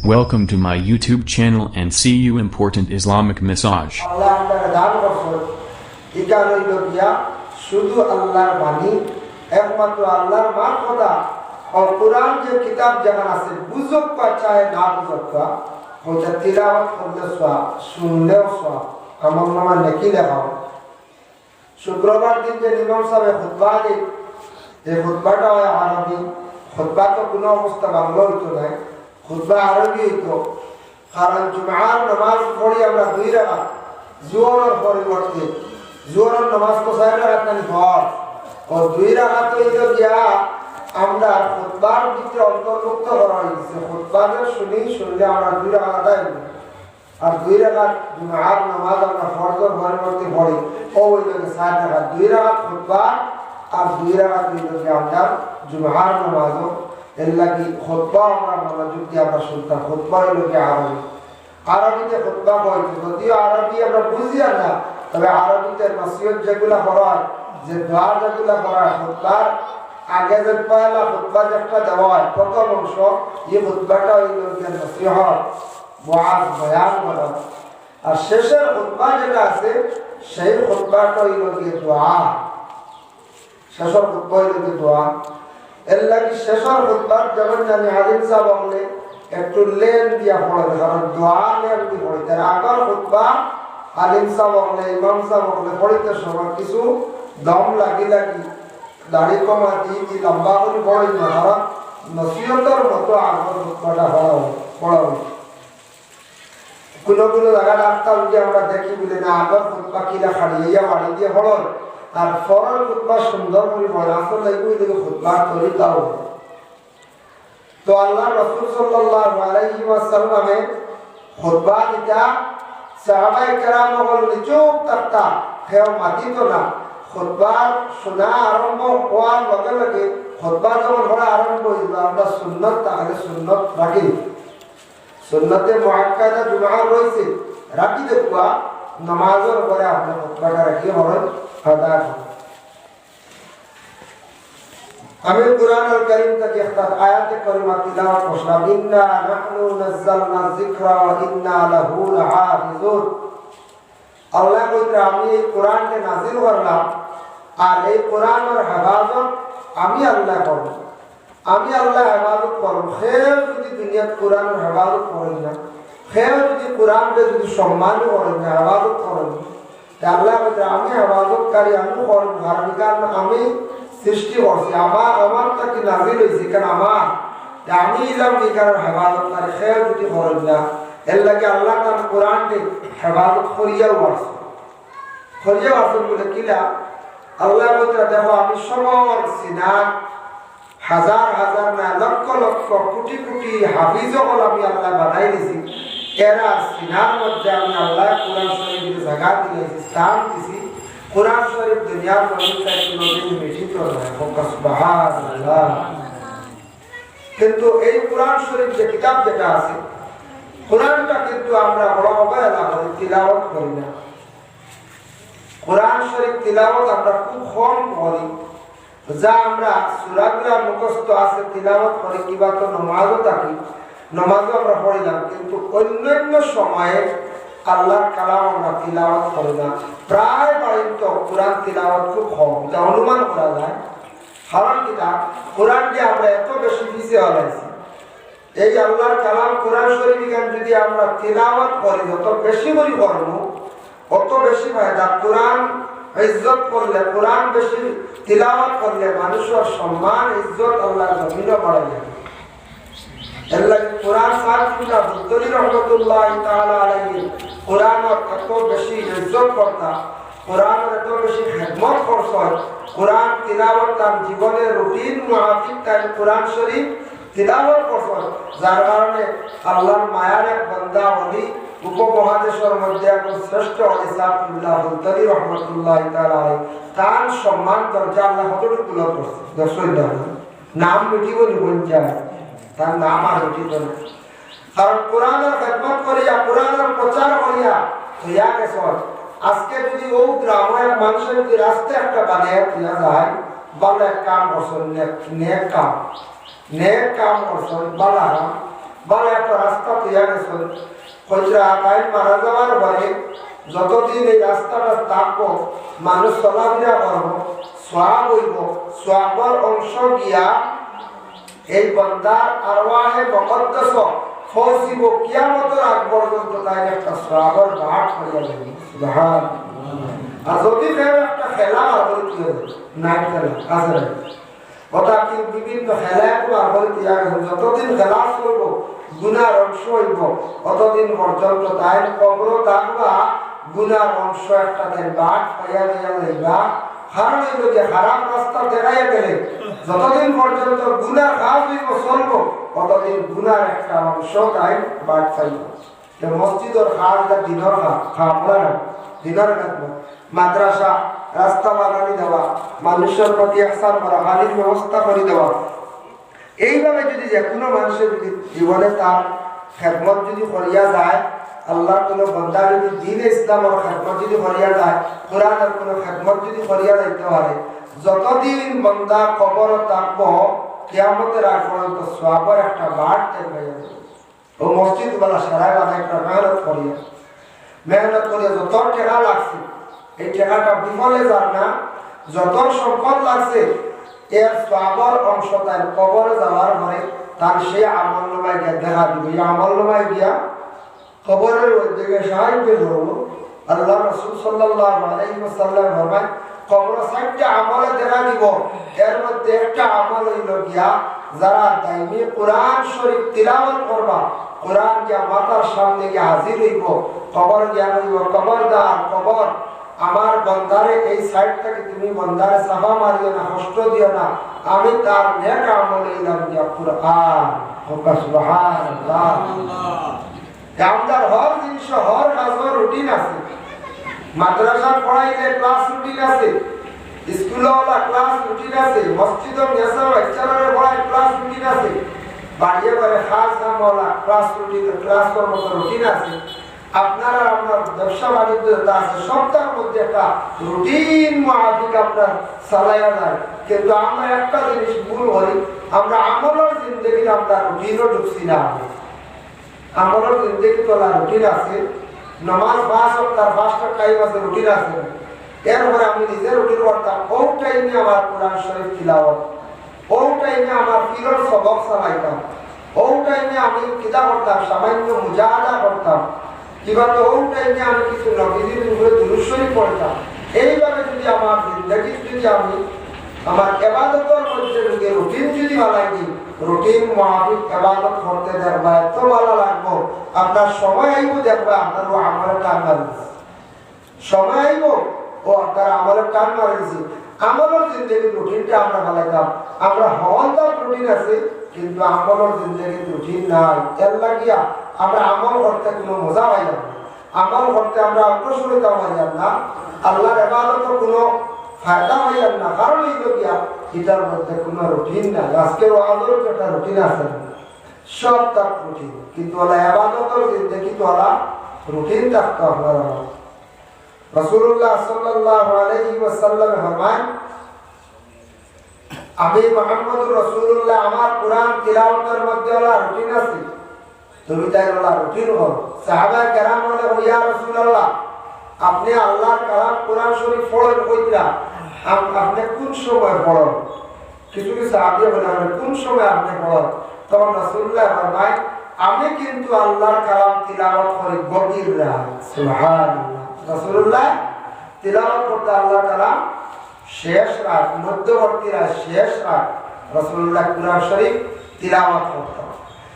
Welcome to my YouTube channel and see you important Islamic massage. আল্লাহ আপনাকে দান করছেন এটা হইল গিয়া শুধু আল্লাহর বাণী একমাত্র আল্লাহর মারফতা ও কোরআন যে কিতাব যেখানে আছে বুঝক পা চায় না বুঝক পা ওটা তিলাওয়াত করলে সোয়া শুনলেও সোয়া আমার নামে নেকি লেখাও শুক্রবার দিন যে ইমাম সাহেব খুতবা দিন এই খুতবাটা হয় আরবি খুতবা তো কোনো অবস্থা বাংলা হইতো না খুতবা আরবি হইতো কারণ জুমার নামাজ পড়ি আমরা 2 রাকাত জোহরের পরিবর্তে জোহরের নামাজ তো 4 রাকাত নাকি ফরজ ও 2 রাকাত হইল গিয়া আমরা খুতবার ভিতরে অন্তর্ভুক্ত করা হয়েছে খুতবাকে শুনলে আমরা 2 রাকাত আদায় করি আর 2 রাকাত জুমার নামাজ আমরা ফরজের পরিবর্তে পড়ি ও হইল 4 রাকাত 2 রাকাত খুতবা আর 2 রাকাত হইল গিয়া আমরা জুমার নামাজও এর লাগি খুতবা আমরা মনোযোগ দিয়ে আমরা শুনতাম খুতবা হইল গিয়া আরবিতে খুতবা হইতো যদিও আরবি আমরা বুঝি না তবে আরবিতে নসিহত যেগুলা করার যে দোয়া যেগুলা করার খুতবার আগে যে পয়লা খুতবা যেটা দেওয়া হয় প্রথম অংশ এই খুতবাটা হইল গিয়া নসিহত ওয়াজ বয়ান করা আর শেষের খুতবা যেটা আছে সেই খুতবাটা হইল গিয়া দোয়া শেষের খুতবা হইল গিয়া দোয়া এর লাগি শেষের খুতবার যখন জানি আলিম সাহেব বললে একটু লেন দিয়া পড়ে কারণ দোয়া লেন দি পড়ে তার আগর খুতবা আলিম সাহেব বললে ইমাম সাহেব বললে পড়িতে সময় কিছু দম লাগি দাড়ি কমা দি লম্বা করে পড়ে না কারণ নসিহতের মতো আগর খুতবাটা পড়া হয় কোনো জায়গা ডাক্তার যে আমরা দেখি বলে না আগর খুতবা কিরা খাড়িয়ে বাড়ি দিয়ে পড়ো আর ফরল খুতবা সুন্দর করে পড়ে আসলে এগুলো দেখে খুতবার তরিকাও তো আল্লাহ রাসূল সাল্লাল্লাহু আলাইহি ওয়াসাল্লামে খুতবা দিতা সাহাবায়ে কেরাম বললেন চুপ থাকতা কেউ মাতিত না খুতবা শোনা আরম্ভ হওয়ার লগে লগে খুতবা যখন পড়া আরম্ভ হইল আমরা সুন্নত তাহলে সুন্নত রাখি সুন্নতে মুআক্কাদা জুমআ রয়েছে রাখি দেখবা নামাজের পরে আপনি খুতবাটা রাখি হবেন আদা আমি কুরআনুল কারীম থেকে একটা আয়াতে কারিমা তিলাওয়াত করলাম ইন্না নাহনু নাযালনা যিকরা ওয়া ইন্না লাহু লাহাফিজুন আল্লাহ কইরা আমি এই কোরআনকে নাযিল করলাম আর এই কোরআনের হেফাজত আমি আল্লাহ করব আমি আল্লাহ হেফাজত করব কেউ যদি দুনিয়াত কোরআনের হেফাজত করে না কেউ যদি কোরআনকে যদি সম্মান করে না হেফাজত করে না আল্লাহ কইরা আমি হেফাজতকারী আমি করব কারণ আমি সৃষ্টি করছি আমার তাকে নাজিল হয়েছে কারণ আমি ইলাম কারণ হেফাজত করে খেয়াল যদি করেন না এর লাগে আল্লাহ তার কোরআনকে হেফাজত করিয়াও আসেন বলে কিলা আল্লাহ বলতে দেখো আমি সবর সিনার হাজার হাজার না লক্ষ লক্ষ কোটি কোটি হাফিজ আমি আল্লাহ বানাই দিছি এরা সিনার মধ্যে আমি আল্লাহ কোরআন শরীফের জায়গা দিয়েছি স্থান দিছি কোরআন শরীফ দুনিয়ার মধ্যে কোনদিন মিঠিত নয় সুবহানাল্লাহ কিন্তু এই কোরআন শরীফ যে কিতাব যেটা আছে কোরআনটা কিন্তু আমরা বড় অবহেলা করি তিলাওয়াত করি না কোরআন শরীফ তিলাওয়াত আমরা খুব কম করি যা আমরা সূরাগুলো মুখস্থ আছে তিলাওয়াত করি কিবা তো নামাজও থাকি নামাজও আমরা পড়িলাম কিন্তু অন্যান্য সময়ে আল্লাহর কালাম আমরা তিলাওয়াত করি না প্রায় পর্যন্ত কোরআন তিলাওয়াত খুব কম এটা অনুমান করা যায় কারণ কিটা কোরআনকে আমরা এত বেশি পিছিয়ে হলাইছি এই আল্লাহর কালাম কোরআন শরীফ যদি আমরা তিলাওয়াত করি যত বেশি করে করব অত বেশি ফায়দা কোরআন ইজ্জত করলে কোরআন বেশি তিলাওয়াত করলে মানুষের সম্মান ইজ্জত আল্লাহর জমিনে বাড়ে যায় এর লাগে কোরআন সাহিত্যটা বুদ্ধি রহমতুল্লাহ তাআলা আলাইহি কোরআনের এত বেশি ইজ্জত করতা কোরআনের এত বেশি খেদমত করছেন কোরআন তিলাওয়াত তার জীবনের রুটিন মুআফিক তার কোরআন শরীফ তিলাওয়াত করছেন যার কারণে আল্লাহর মায়ার এক বান্দা ওলি উপমহাদেশের মধ্যে একজন শ্রেষ্ঠ ওলি সাইফুল্লাহ বুদ্ধি রহমতুল্লাহ তাআলা আলাইহি তার সম্মান দরজা আল্লাহ কতটুকু তুলে করছে দর্শক নাম মিটিব নিবন যায় তার নাম আর উঠিত না কারণ কোরআনের খেদমত করিয়া কোরআনের প্রচার করিয়া হইয়া গেছে আজকে যদি ও গ্রামের মানুষের যদি রাস্তা একটা বানিয়ে দেওয়া যায় ভালো এক কাম করছেন নেক কাম করছেন বালা বলে একটা রাস্তা তৈরি গেছে কইরা টাইম মারা যাওয়ার পরে যতদিন এই রাস্তাটা থাকবো মানুষ চলাফেরা করবো সোয়াব হইব সোয়াবর অংশ গিয়া এই বান্দার আরওয়াহে মুকদ্দাস ফৌজিব কিয়ামতের আগ পর্যন্ত তাই একটা সোয়াবর বাট হইয়া যাবে সুবহান। আর যদি কেউ একটা খেলা আরবি দিয়ে নাইট খেলা আছে কথা কি বিভিন্ন খেলায় আরবি দিয়া যতদিন খেলা চলবো গুনার অংশ হইব অতদিন পর্যন্ত তাই কবর থাকবা গুনার অংশ একটা দেন বাট হইয়া যাইবা। কারণ হইল যে খারাপ রাস্তা দেখাইয়া গেলে যতদিন পর্যন্ত গুনার কাজ হইব চলবো ততদিন গুনার একটা অংশ তাই বাট পাইব। মসজিদের খাওয়া দিনের খাওয়া দিনের মাদ্রাসা রাস্তা বানানি দেওয়া মানুষের প্রতি ihsan করা পানির ব্যবস্থা করে দেওয়া এইভাবে যদি যে কোনো মানুষের যদি জীবনে তার খেদমত যদি করিয়া যায় আল্লাহর কোনো বান্দা যদি দ্বীন ইসলামের খেদমত যদি করিয়া যায় কোরআনের কোনো খেদমত যদি করিয়া যাইতে পারে যতদিন বান্দা কবর থাকব কিয়ামতের আগ পর্যন্ত সওয়াবের একটা বাট হয়ে যাবে। ও মসজিদ বলা সারাই বাধা একটা মেহনত করিয়া যত টাকা লাগছে এই টাকাটা বিফলে যার না যত সম্পদ লাগছে এর সওয়াবের অংশ তার কবরে যাওয়ার পরে তার সেই আমল নামায় গিয়ে দেখা দিবে। এই আমল নামায় গিয়া কবরের মধ্যে সাহায্য করবো। আল্লাহ রাসূল সাল্লাল্লাহু আলাইহি ওয়াসাল্লাম ফরমায় কবর সাইডটা আমলে দেখা দিব এর মধ্যে একটা আমল হইল গিয়া যারা দাইমি কোরআন শরীফ তিলাওয়াত করবা কোরআন গিয়া মাথার সামনে গিয়ে হাজির হইব কবর গিয়া হইব কবরদার কবর আমার বান্দারে এই সাইড থেকে তুমি বান্দারে সাফা মারিও না কষ্ট দিও না আমি তার নেক আমল ইলাম গিয়া কোরআন সুবহানাল্লাহ। আমাদের হর জিনিস হর কাজের রুটিন আছে মাদ্রাসার পড়াইলে ক্লাস রুটিন আছে স্কুলওয়ালা ক্লাস রুটিন আছে মসজিদের নেশা লেকচারের পড়াই ক্লাস রুটিন আছে বাড়িয়ে বাড়ি খাস কামওয়ালা ক্লাস রুটিন ক্লাস করার রুটিন আছে আপনারা আপনার ব্যবসা বাণিজ্য আছে সবটার মধ্যে একটা রুটিন মাফিক আপনার চালাইয়া যায়। কিন্তু আমরা একটা জিনিস ভুল করি আমরা আমলের জিন্দগিতে আমরা রুটিনও ঢুকছি না। আমলের জিন্দগি তোলা রুটিন আছে নামাজ 5 সপ্তাহ 5টা টাইম আছে রুটিন আছে এরপরে আমি নিজে রুটিন করতাম ও টাইমে আমার কোরআন শরীফ তিলাওয়াত ও টাইমে আমার ফিরর সবক চালাইতাম ও টাইমে আমি কিতাব করতাম সামান্য মুজাহাদা করতাম কিংবা তো ও টাইমে আমি কিছু নবীজির উপরে দুরূদ শরীফ পড়তাম। এইভাবে যদি আমার জিন্দগি যদি আমি আমার ইবাদতের মধ্যে যদি রুটিন যদি বানাই দিই রুটিন মাফিক ইবাদত করতে দেখবা এত ভালো লাগবো আপনার সময় আইব দেখবা আপনার ও আমলের টান মারিছে সময় আইব ও আপনার আমলের টান মারিছে আমলের জিন্দগি রুটিনটা আমরা বানাইতাম আমরা হওয়ার রুটিন আছে কিন্তু আমলের জিন্দগি রুটিন নাই এর লাগিয়া আমরা আমল করতে কোনো মজা পাই না আমল করতে আমরা অগ্রসরিতা পাই না আল্লাহর ইবাদতের কোনো ফায়দা হইয়ার না কারণ এই গিয়া এটার মধ্যে কোনো রুটিন নাই। আজকের ওয়াজের একটা রুটিন আছে সব তার রুটিন কিন্তু ওলা ইবাদতের জিন্দগি তো ওলা রুটিন থাকতো আপনার রাসূলুল্লাহ সাল্লাল্লাহু আলাইহি ওয়াসাল্লাম ফরমান আমি মুহাম্মদুর রাসূলুল্লাহ আমার কোরআন তিলাওয়াতের মধ্যে ওলা রুটিন আছে তুমি তাই ওলা রুটিন করো। সাহাবায়ে কেরাম বলে ইয়া রাসূলুল্লাহ আপনি আল্লাহর কালাম কোরআন শরীফ পড়েন কইরা আপনি কোন সময় পড়েন কিছু কিছু আগে বলে কোন সময় আপনি পড়েন তখন রাসূলুল্লাহ ফরমায় আমি কিন্তু আল্লাহর কালাম তিলাওয়াত করি গভীর রাত সুবহানাল্লাহ। রাসূলুল্লাহ তিলাওয়াত করতে আল্লাহর কালাম শেষ রাত মধ্যবর্তী রাত শেষ রাত রাসূলুল্লাহ কোরআন শরীফ তিলাওয়াত করতেন।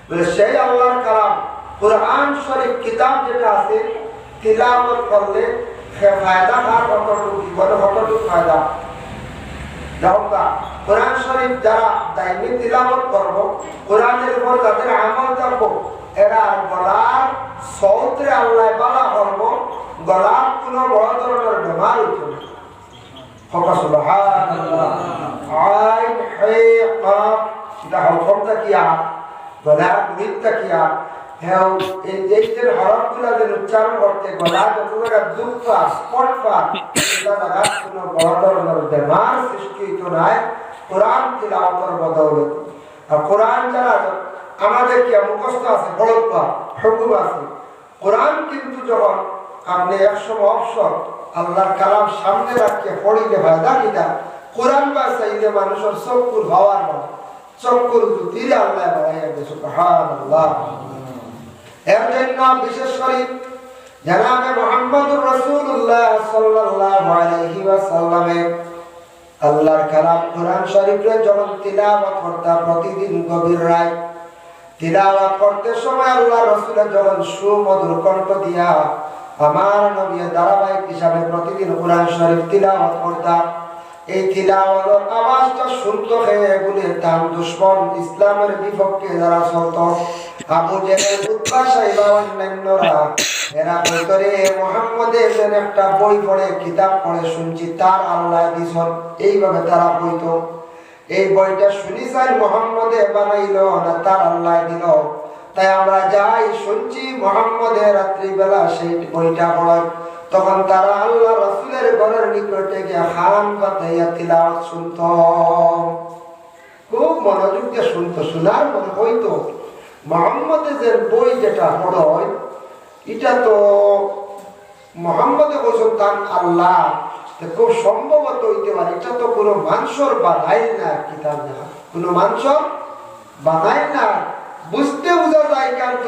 বলে সেই আল্লাহর কালাম কোরআন শরীফ কিতাব যেটা আছে তিলাওয়াত করলে ফায়দা কার কতটুকু জীবনে কতটুকু ফায়দা যাওকা কোরআন শরীফ যারা দাইমি তিলাওয়াত করবো কোরআনের উপর যাদের আমল থাকবো এরা গলার সৌত্রে আল্লাহ বালা করবো গলার কোনো বড় ধরনের বেমার উঠবে সুবহানাল্লাহ। আইন হে কফ এটা হুকুমটা কি আর গলার গুলিটা কি আর হ্যাঁ এই যেই হরফগুলো যে উচ্চারণ করতে গলা যত জায়গা দুঃখ পাস স্পট পাস এটা জায়গা কোনো বড় ধরনের বেমার সৃষ্টি হইতো নাই কোরআন তিলাওয়াতের বদৌলতে। আর কোরআন যারা আমাদের কি মুখস্থ আছে, বড়প্পা হুকুম আছে। কোরআন কিন্তু যখন আপনি 100 অবসর আল্লাহর কালাম সামনে রাখিয়ে পড়িলে ফায়দা কিনা, কোরআন বাসাইলে মানুষের চক্ষুর হওয়ার নয়, চক্ষুর দিলে আল্লাহ বাড়াইয়া দেয়। সুবহানাল্লাহ। এর জন্য বিশেষ করে জনাবে মুহাম্মদুর রাসূলুল্লাহ সাল্লাল্লাহু আলাইহি ওয়াসাল্লামের আল্লাহর কালাম কোরআন শরীফে যখন তিলাওয়াত করতে প্রতিদিন গভীর রাত তিলাওয়াত করতে সময় আল্লাহ রাসূলের যখন সুমধুর কণ্ঠ দিয়া আমার নবী ধারাবাহিক হিসাবে প্রতিদিন কোরআন শরীফ তিলাওয়াত করতা, এই তিলাওয়াতের আওয়াজটা শুনতে হয়ে বলে তার দুশমন ইসলামের বিপক্ষে যারা চলত আবু জেহেল উতবা সাইবা অন্যান্যরা এরা ভিতরে মুহাম্মদের যেন একটা বই পড়ে কিতাব পড়ে শুনছি তার আল্লাহ দিছন, এইভাবে তারা বইতো। এই বইটা শুনিছেন মুহাম্মদে বানাইলো না তার আল্লাহ দিল, তাই আমরা যাই শুনছি মুহাম্মদের রাত্রিবেলা সেই বইটা পড়ে, তখন তারা আল্লাহ রাসূলের ঘরের নিকটে গিয়ে খান বাতাইয়া তিলাওয়াত শুনত, খুব মনোযোগ দিয়ে শুনতো। শোনার মনে হইতো মুহাম্মদের যে বই যেটা পড়য় এটা তো মুহাম্মদে বলছেন তার আল্লাহ, খুব সম্ভবত হইতে পারে এটা তো কোনো মানুষের বানাই না কিতাব, না কোনো মানুষের বানাই না। বুঝতে বোঝা যায় একান্ত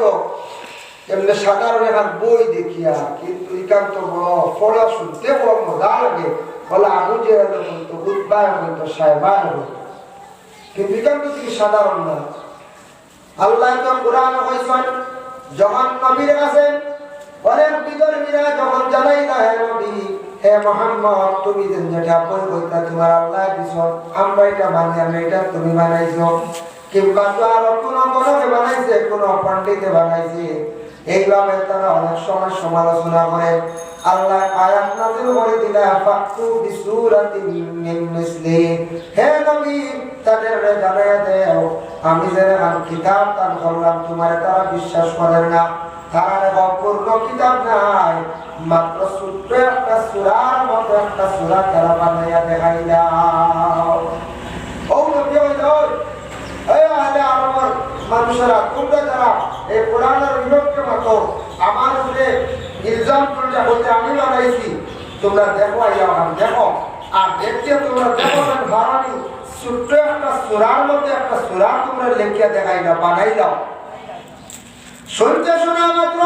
এমনি সাধারণ এখন বই দেখিয়া, কিন্তু একান্ত বড় পড়া শুনতে বড় মজা লাগে। বলে আবু জেহেল হইতো, উতবা হইতো, সাইবা হইতো, কিন্তু একান্ত থেকে সাধারণ না। আল্লাহ তো কোরআনে কইছেন যখন নবীর কাছে অনেক বিধর্মীরা যখন জানাই না হে নবী হে মুহাম্মদ তুমি যেটা বই বইটা তোমার আল্লাহ দিছন, আমরা এটা মানি, আমরা এটা তুমি বানাইছো, কিংবা তো আরো কোনো গণকে বানাইছে, কোনো পণ্ডিতে বানাইছে, এইভাবে তারা অনেক সময় সমালোচনা করে। আল্লাহ আয়াত নাযিল করে দিলা ফাতু বিসূরাতিন মিন মিসলি, হে নবী তাদের জানায়া দাও আমি যে কিতাব দান করলাম তোমার তারা বিশ্বাস করে না, তারা পূর্ণ কিতাব নাই, মাত্র ছোট্ট একটা সূরার মতো একটা সূরা তারা বানাইয়া দেখাইলাম। ও নবী এই আহলে আরবের মানুষেরা তোমরা যারা এই কোরআনের বিপক্ষে মতো আমার উপরে ইলজাম করতে বলতে আমি বানাইছি, তোমরা দেখো দেখো, আর দেখতে তোমরা দেখো ভারানি ছোট্ট একটা সূরার মধ্যে একটা সূরা তোমরা লিখিয়া দেখাইলা, বানাইলাও। শুনতে শোনা মাত্র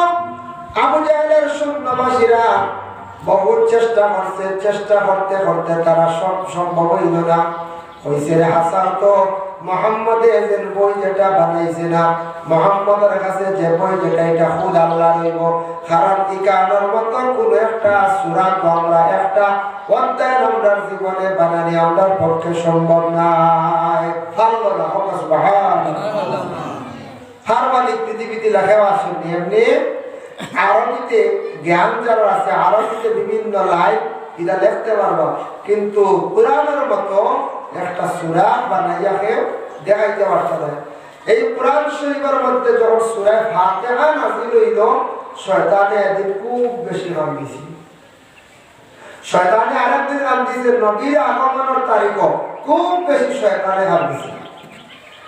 আবু জাহেলের সৈন্যবাসীরা বহু চেষ্টা করছে, চেষ্টা করতে করতে তারা সব সম্ভব হইল না। হইছে রে হাসান তো মুহাম্মদের যে বই যেটা বানাইছে না, মুহাম্মদের কাছে যে বই যেটা এটা খুদ আল্লাহ রইব, কারণ ইকানোর মতো কোন একটা সূরা আমরা একটা অধ্যায় আমরা জীবনে বানানি আমাদের পক্ষে সম্ভব নাই। আল্লাহ সুবহানাল্লাহ। হারমালিক পৃথিবীতে লেখা আসেন এমনি আরবিতে জ্ঞান যারা আছে আরবিতে বিভিন্ন লাইন এটা লিখতে পারবো, কিন্তু কোরআনের মতো একটা সূরা বানাইয়াকে দেখাইতে পারছে না। এই কোরআন শরীফের মধ্যে যখন সূরা ফাতিহা নাযিল হইল, শয়তানে এদিন খুব বেশি গান দিছে। শয়তানে আরেকদিন গান দিছে নবীর আগমনের তারিখ, খুব বেশি শয়তানে গান দিছে।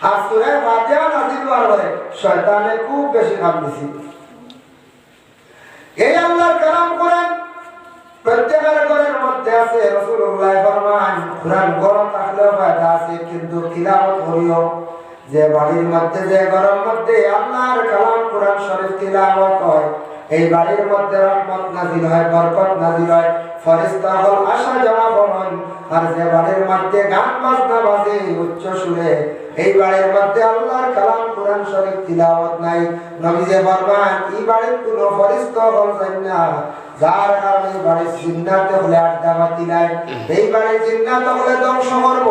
আর সূরা ফাতিহা নাযিল হওয়ার পরে শয়তানে খুব বেশি গান দিছে। এই আল্লাহর কালাম কোরআন প্রত্যেকের ঘরের মধ্যে আছে। রাসূলুল্লাহ ফরমান কোরআন ঘর থাকলেও ফায়দা আছে, কিন্তু তিলাওয়াত করিও। যে বাড়ির মধ্যে যে ঘরের মধ্যে আল্লাহর কালাম কোরআন শরীফ তিলাওয়াত হয়, এই বাড়ির মধ্যে রহমত নাযিল হয়, বরকত নাযিল হয়, ফেরেশতাগণ আসা যাওয়া করেন। আর যে বাড়ির মধ্যে গান বাজনা বাজে উচ্চ সুরে, এই বাড়ির মধ্যে আল্লাহর কালাম কোরআন শরীফ তিলাওয়াত নাই। নবী যে ফরমান এই বাড়ির কোনো ফেরেশতাগণ যায় না, যার কারণে এই বাড়ির জিন্নাতে হলে আড্ডা বাতি নাই, এই বাড়ির জিন্নাত হলে ধ্বংস করব।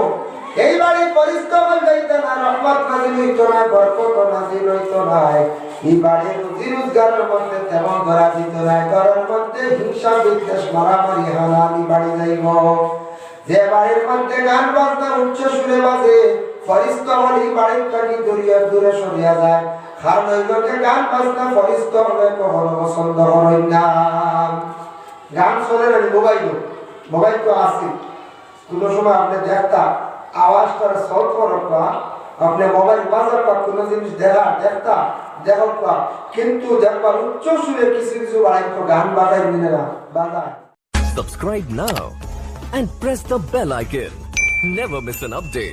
এই বাড়ির পরিষ্কার যাইতে না, রহমত নাযিল হইতো না, বরকত নাযিল হইতো না। এই বাড়ির রুজি রোজগারের মধ্যে তেমন ধরা দিত না, ঘরের মধ্যে হিংসা বিদ্বেষ মারামারি হানাহানি বাড়ি যাইব। যে বাড়ির মধ্যে গান বাজনা উচ্চ সুরে বাজে, ফেরেশতা ওই বাড়ির থেকে দূরে সরিয়া যায়। কারণ ওই লোকে গান বাজনা ফেরেশতা হলে কখনো পছন্দ করেন না। গান শোনে না, মোবাইল তো আছে, কোনো সময় আপনি দেখতা আওয়াজটার সৎ করবা আপনি মোবাইল বাজার পা কোনো জিনিস দেখা কিন্তু দেখবার উচ্চ সুরে কিছু কিছু বাড়াইতো গান বাজাই মিলে না বাজায়। Subscribe now and press the bell icon. Never miss an update.